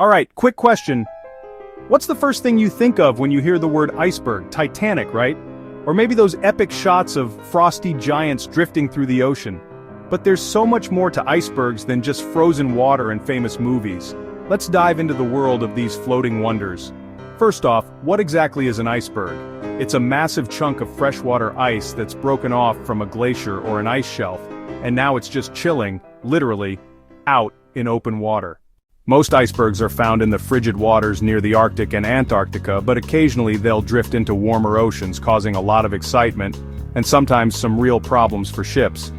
Alright, quick question. What's the first thing you think of when you hear the word iceberg? Titanic, right? Or maybe those epic shots of frosty giants drifting through the ocean. But there's so much more to icebergs than just frozen water and famous movies. Let's dive into the world of these floating wonders. First off, what exactly is an iceberg? It's a massive chunk of freshwater ice that's broken off from a glacier or an ice shelf, and now it's just chilling, literally, out in open water. Most icebergs are found in the frigid waters near the Arctic and Antarctica, but occasionally they'll drift into warmer oceans, causing a lot of excitement, and sometimes some real problems for ships.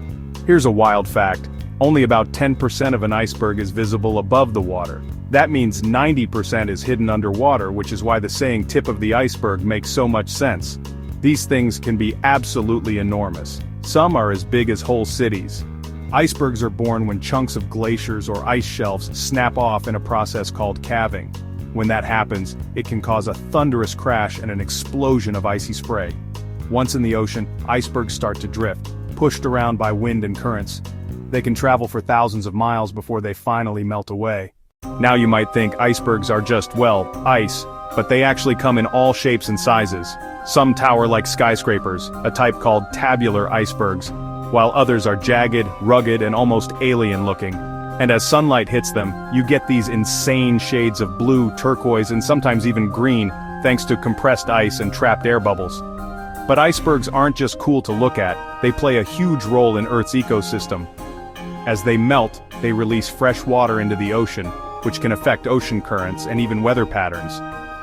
Here's a wild fact. Only about 10% of an iceberg is visible above the water. That means 90% is hidden underwater, which is why the saying tip of the iceberg makes so much sense. These things can be absolutely enormous. Some are as big as whole cities. Icebergs are born when chunks of glaciers or ice shelves snap off in a process called calving. When that happens, it can cause a thunderous crash and an explosion of icy spray. Once in the ocean, icebergs start to drift, pushed around by wind and currents. They can travel for thousands of miles before they finally melt away. Now you might think icebergs are just, well, ice, but they actually come in all shapes and sizes. Some tower like skyscrapers, a type called tabular icebergs, while others are jagged, rugged, and almost alien-looking. And as sunlight hits them, you get these insane shades of blue, turquoise, and sometimes even green, thanks to compressed ice and trapped air bubbles. But icebergs aren't just cool to look at, they play a huge role in Earth's ecosystem. As they melt, they release fresh water into the ocean, which can affect ocean currents and even weather patterns.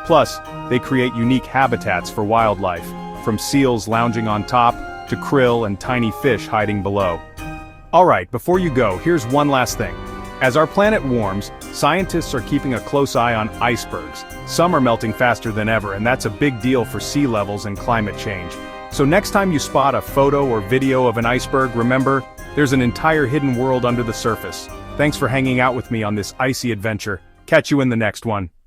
Plus, they create unique habitats for wildlife, from seals lounging on top, to krill and tiny fish hiding below. Alright, before you go, here's one last thing. As our planet warms, scientists are keeping a close eye on icebergs. Some are melting faster than ever, and that's a big deal for sea levels and climate change. So next time you spot a photo or video of an iceberg, remember, there's an entire hidden world under the surface. Thanks for hanging out with me on this icy adventure. Catch you in the next one.